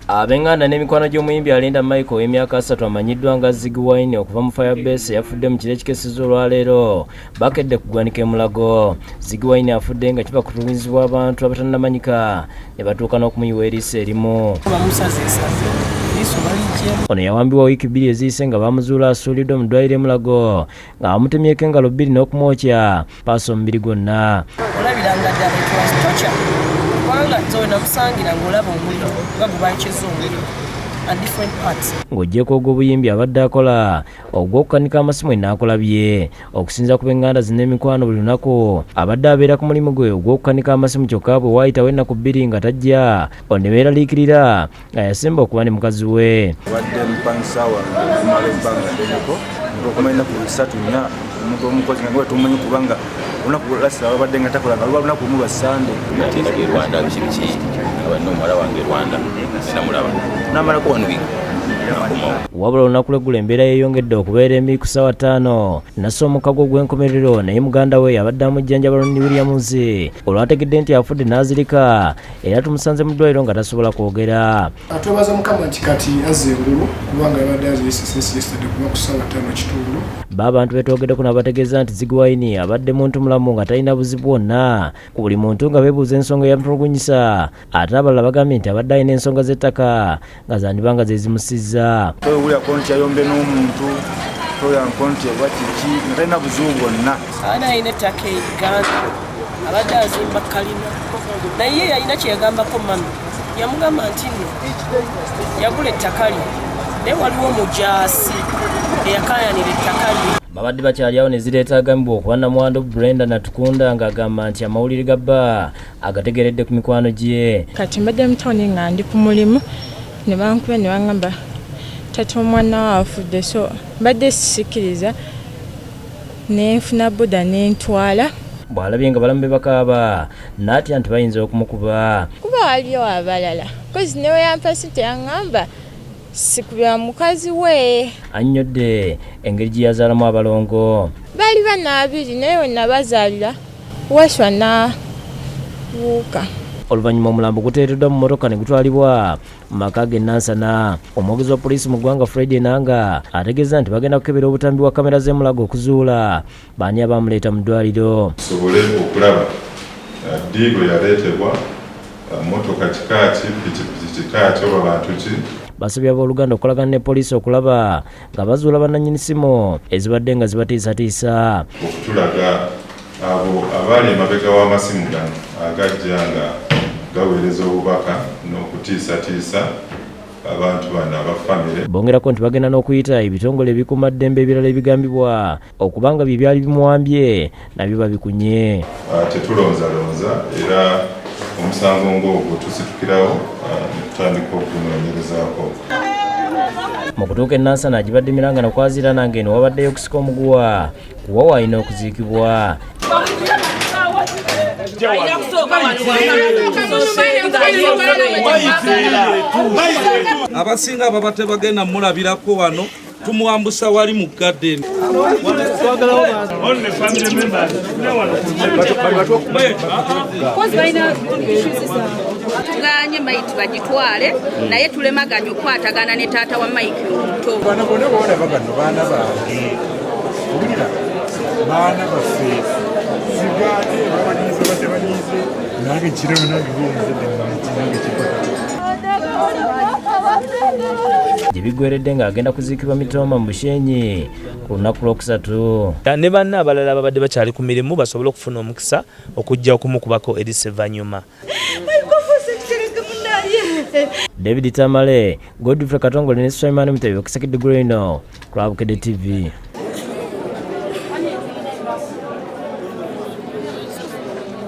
Abenganda n'emikwano gy'omuyimbi alinda Michael emyaka 3 amanyiddwa nga Ziggy Wine okuva mu Firebase yafudde mu kiro ekikesezza olwaleero Bukedde ku ggwanika MULAGO. Ziggy Wine afudde nga kiva kutumizibwa abantu abatannamanyika ne batuuka n'okumuyiwa eriiso erimu. Ono yawambibwa wiiki 2 eziyise nga bamuzuula asuuliddwa mu ddwaliro MULAGO nga bamutemyeko engalo 2 n'okumwokya paaso omubiri gwonna. Olabiranga ddala etwasitoca kubanga zona kusangira ng'olaba omuliro nga gubakiza omuliro and different parts. Ng'oggyeko ogw'obuyimbi abadde akola ogw'okukanika amasimu enaakolabye okusinza ku b'enganda zina emikwano buli lunaku abadde abeera ku mulimu gwe ogw'okukanika amasimu kyokka bwe waayitawo ennaku 2 nga tajja ono ne beeraliikirira nga yasemba okuba ne mukazi we. Wadde mpangisa kumala ebbanga ddeneko okumala ennaku 3 4 omuntu omukozi nga tumumanyi kubanga olunaku lasira babadde nga takola nga luba lunaku lumu lwa Sande. Ate Rwanda biki abadde omuwala wange Rwanda sinamulaba namalako 1 week. Wabula olunaku lw'eggulo embeera yeeyongedde okubeera embi ku ssaawa 5 nassa omukago gw'enkomerero naye muganda we abadde amujjanjaba Ronnie Williams olwategedde nti afudde n'azirika era tumusanze mu ddwaliro nga tasobola kwogera. Twebaza Mukama nti kati azze engulu kubanga yabadde aziyesesesi yesterday kuba ku ssaawa 5:00. Abantu betwogeddeko n'abategeeza nti Ziggy Wine abadde muntu mulamu nga talina buzibu bwonna ku buli muntu nga beebuuza ensonga eyamutulugunyisa ate abalala bagambye nti abadde alina ensonga z'ettaka nga zandibanga ze zimusizza. Toyawulyako nti yayombe n'omuntu toyanko nti bwakiki nga talina buzibu bwonna. Abaana alina ettaka e Uganda abadde azimba kalina naye yalina kyeyagambako mami yamugamba nti nno yagula ettaka lye naye waliwo omujaasi eyakaayanira ettaka lye. Babadde bakyaliawo ne zireeta agambibwa okuba namwandu Brenda Natukunda ng'agamba nti amawulire ga bba agategeredde ku mikwano gye. Kati mbadde mu tawuni nga ndi ku mulimu ne bankuba ne baŋŋamba taata omwana we afudde, so mbadde sisikiriza ne nfuna boda ne ntwala. Bw'alabye nga balamu be bakaaba n'atya nti bayinza okumukuba. Kuba waliyo abalala kozi ne we yampasi teyaŋŋamba sikubya mukazi we. Annyodde engeri gye yazaalamu abalongo. Baali bana 2 naye wonna bazaalira waswa n'abuuka. Oluvannyuma omulambo guteereddwa mu mmotoka ne gutwalibwa mu maka ge Nansana. Omwogezi wa poliisi mu ggwanga Fred Enanga ategeeza nti bagenda kukebera obutambi bwa kamera z'e MULAGO okuzuula baani abaamuleeta mu ddwaliro. Tusobole okulaba ddi bwe yaleetebwa, mmotoka kika ki, pikipiki kika ki oba bantu ki. Basabye abooluganda okukolagana ne poliisi okulaba nga bazuula bannannyini ssimu ezibadde nga zibatiisatiisa. Okutulaga abo abaali emabega w'amasimu gano agajja nga gaweereza obubaka n'okutiisatiisa abantu bano abafamire. Bongerako nti bagenda n'okuyita ebitongole ebikuumaddembe ebirala ebigambibwa okubanga bye byali bimuwambye nabyo babikunye. Tetulonzalonza era omusango ng'ogwo tusitukirawo tutandika okunoonyerezaako. Mu kutuuka Nansana agibadde miranga nokwazira nange eno wabaddeyo okusika omuguwa kuwa waalina okuziikibwa. Abasinga ababa tebagenda mulabirako wano tumuwambusa wali mu garden. Tuganye Mike bagitwale naye tulemaganya okwatagana ne taata wa Mike omuto. Bano bona bona babano baana bange. Obulira baana baffe. Sigade babanyize batebanyize nange kiremu nange ng'omuzadde nange kipata. Gye biggweredde ng'agenda kuziikibwa Mitooma mu Bushenyi ku lunaku lwookusatu. Ne banne abalala babadde bakyali ku mirimu basobole okufuna omukisa okujja okumukubako eriiso evvannyuma. David Tamale, Godfrey Katongole ne Simon Mutebe okusekidde Greno, Bukedde TV.